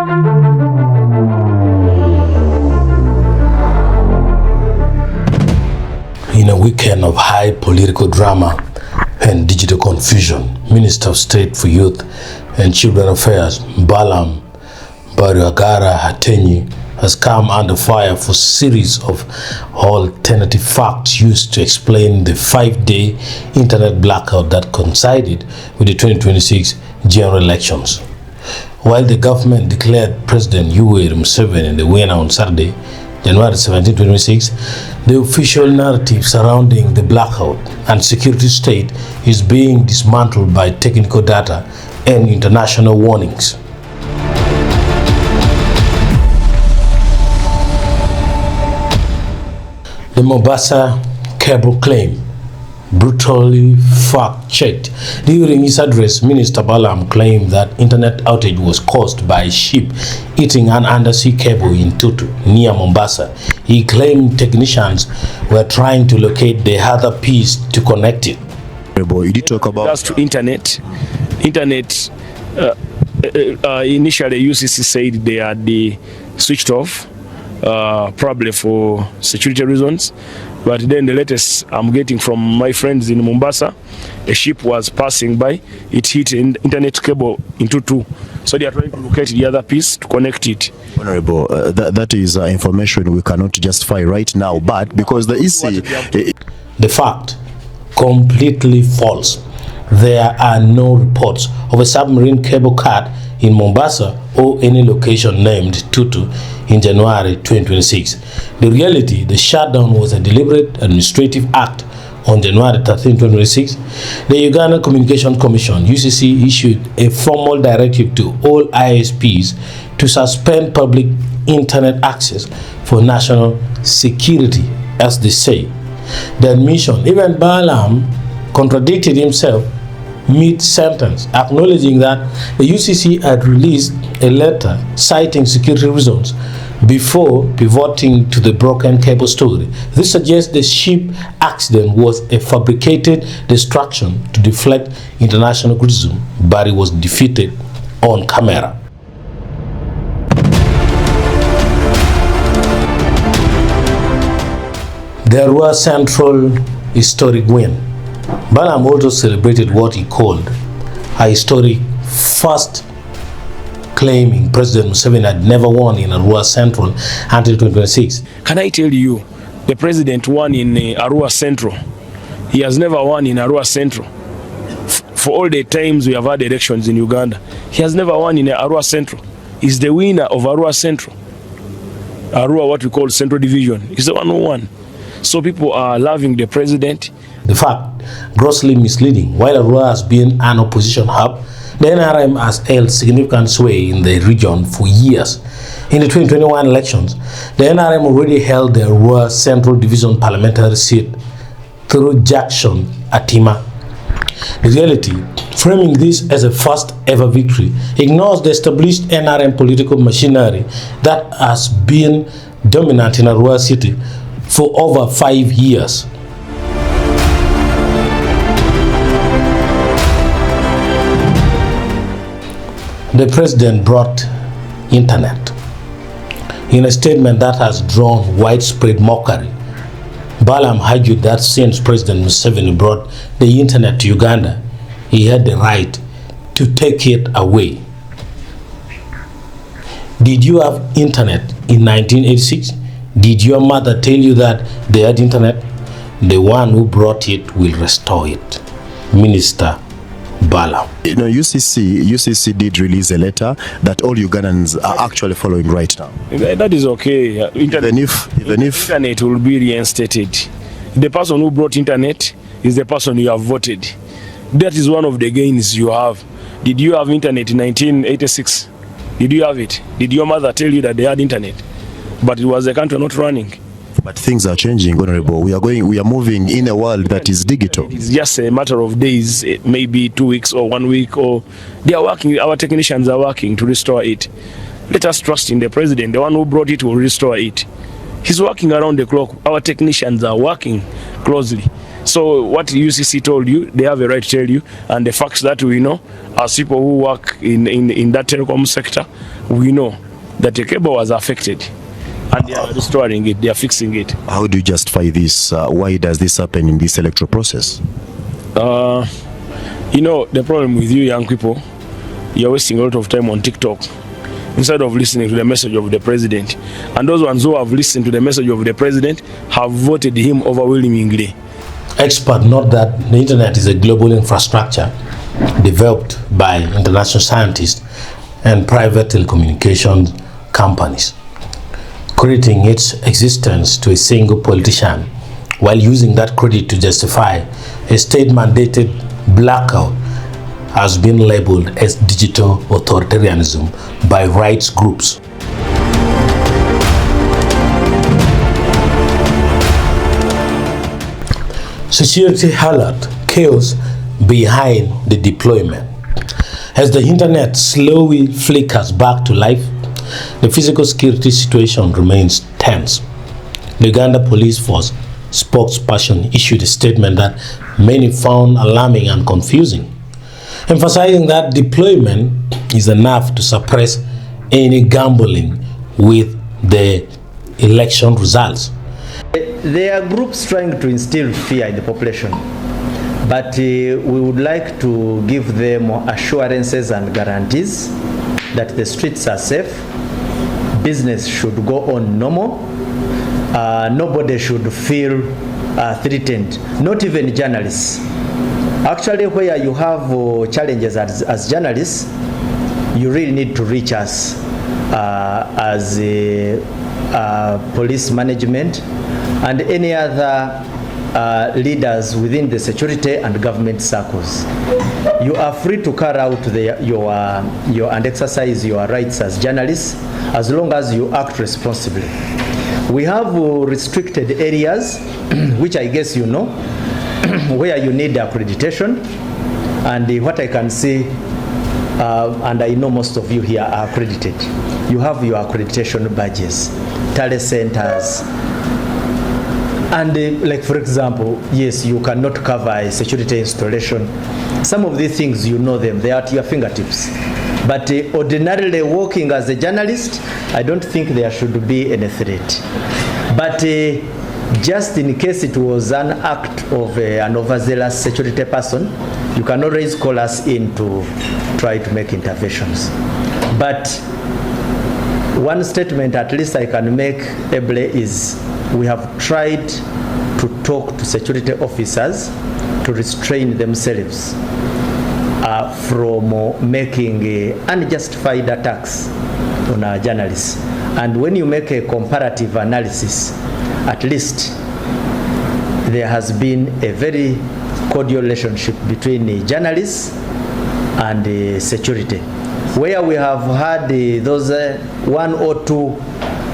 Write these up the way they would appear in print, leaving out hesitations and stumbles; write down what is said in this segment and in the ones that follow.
In a weekend of high political drama and digital confusion, Minister of State for Youth and Children Affairs, Balaam Bakenyi, has come under fire for a series of alternative facts used to explain the 5-day internet blackout that coincided with the 2026 general elections. While the government declared President Yoweri Museveni the winner on Saturday, January 17, 2026, the official narrative surrounding the blackout and security state is being dismantled by technical data and international warnings. The Mombasa cable claim, brutally fact-checked. During his address, Minister Balaam claimed that internet outage was caused by a ship eating an undersea cable in Tutu, near Mombasa. He claimed technicians were trying to locate the other piece to connect it. You did talk about regards to internet. Initially, UCC said they had switched off, probably for security reasons. But then the latest I'm getting from my friends in Mombasa, a ship was passing by, it hit an internet cable into two. So they are trying to locate the other piece to connect it. Honorable, that is information we cannot justify right now, but because the EC... The fact, completely false. There are no reports of a submarine cable cut in Mombasa or any location named Tutu in January 2026. The reality, the shutdown was a deliberate administrative act. On January 13, 2026, the Ugandan Communications Commission, UCC, issued a formal directive to all ISPs to suspend public internet access for national security, as they say. The admission, even Balaam contradicted himself mid-sentence, acknowledging that the UCC had released a letter citing security reasons before pivoting to the broken cable story. This suggests the ship accident was a fabricated distraction to deflect international criticism, but it was defeated on camera. There was central historic win. Balaam also celebrated what he called a historic first, claiming President Museveni had never won in Arua Central until 2026. Can I tell you, the president won in Arua Central. He has never won in Arua Central. For all the times we have had elections in Uganda, he has never won in Arua Central. He's the winner of Arua Central. Arua, what we call Central Division, is the one who won. So people are loving the president. The fact, grossly misleading. While Arua has been an opposition hub, the NRM has held significant sway in the region for years. In the 2021 elections, the NRM already held the Arua Central Division parliamentary seat through Jackson Atima. The reality, framing this as a first ever victory, ignores the established NRM political machinery that has been dominant in Arua City for over 5 years. The president brought internet. In a statement that has drawn widespread mockery, Balaam argued that since President Museveni brought the internet to Uganda, he had the right to take it away. Did you have internet in 1986? Did your mother tell you that they had internet? The one who brought it will restore it. Minister Balaam. You know, UCC did release a letter that all Ugandans are actually following right now. That is okay. Even if internet will be reinstated. The person who brought internet is the person you have voted. That is one of the gains you have. Did you have internet in 1986? Did you have it? Did your mother tell you that they had internet? But it was the country not running. But things are changing, Honorable. We are moving in a world that is digital. It's just a matter of days, maybe 2 weeks or 1 week, or they are working, our technicians are working to restore it. Let us trust in the president. The one who brought it will restore it. He's working around the clock. Our technicians are working closely. So what UCC told you, they have a right to tell you, and the facts that we know as people who work in that telecom sector, we know that the cable was affected and they are restoring it, they are fixing it. How do you justify this? Why does this happen in this electoral process? You know, the problem with you young people, you're wasting a lot of time on TikTok instead of listening to the message of the president. And those ones who have listened to the message of the president have voted him overwhelmingly. Experts note that the internet is a global infrastructure developed by international scientists and private telecommunications companies, crediting its existence to a single politician while using that credit to justify a state-mandated blackout has been labeled as digital authoritarianism by rights groups. Security alert chaos behind the deployment. As the internet slowly flickers back to life, the physical security situation remains tense. The Uganda Police Force spokesperson issued a statement that many found alarming and confusing, emphasizing that deployment is enough to suppress any gambling with the election results. There are groups trying to instill fear in the population, but we would like to give them assurances and guarantees that the streets are safe, business should go on normal, nobody should feel threatened, not even journalists. Actually, where you have challenges as journalists, you really need to reach us as police management and any other leaders within the security and government circles. You are free to carry out your and exercise your rights as journalists as long as you act responsibly. We have restricted areas, which I guess you know, where you need accreditation, and what I can see, and I know most of you here are accredited. You have your accreditation badges, telecenters, and like for example, yes, you cannot cover a security installation. Some of these things, you know them, they are at your fingertips. But ordinarily working as a journalist, I don't think there should be any threat. But just in case it was an act of an overzealous security person, you can always call us in to try to make interventions. But one statement at least I can make, Eble, is we have tried to talk to security officers to restrain themselves from making unjustified attacks on our journalists. And when you make a comparative analysis, at least there has been a very cordial relationship between the journalists and the security. Where we have had those one or two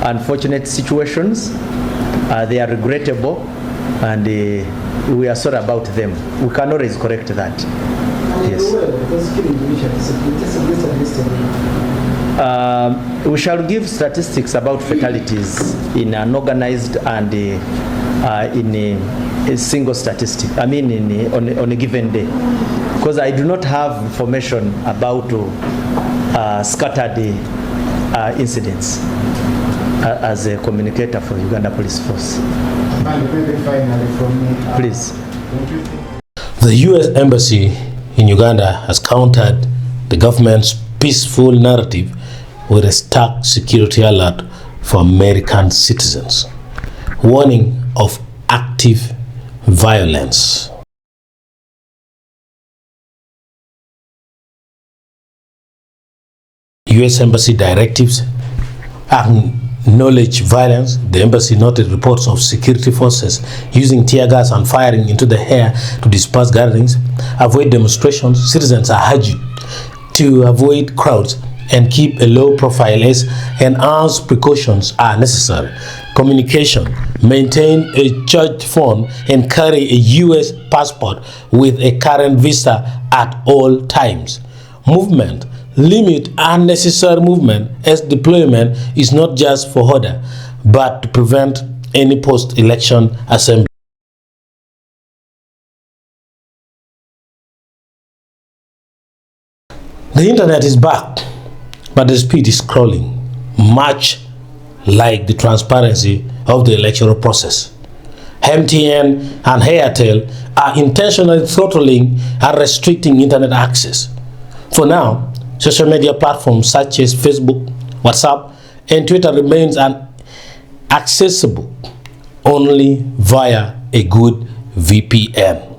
unfortunate situations, they are regrettable, and we are sorry about them. We can always correct that. Yes. We shall give statistics about fatalities in an organized and in a single statistic. I mean, on a given day, because I do not have information about scattered incidents as a communicator for Uganda Police Force. Please. The U.S. Embassy in Uganda has countered the government's peaceful narrative with a stark security alert for American citizens, warning of active violence. U.S. Embassy directives acknowledge violence. The embassy noted reports of security forces using tear gas and firing into the air to disperse gatherings, avoid demonstrations. Citizens are urged to avoid crowds and keep a low profile as enhanced precautions are necessary. Communication: maintain a charged phone and carry a U.S. passport with a current visa at all times. Movement: limit unnecessary movement, as deployment is not just for order but to prevent any post-election assembly. The internet is back, but the speed is crawling, much like the transparency of the electoral process. MTN and Airtel are intentionally throttling and restricting internet access. For now, social media platforms such as Facebook, WhatsApp, and Twitter remains accessible only via a good VPN.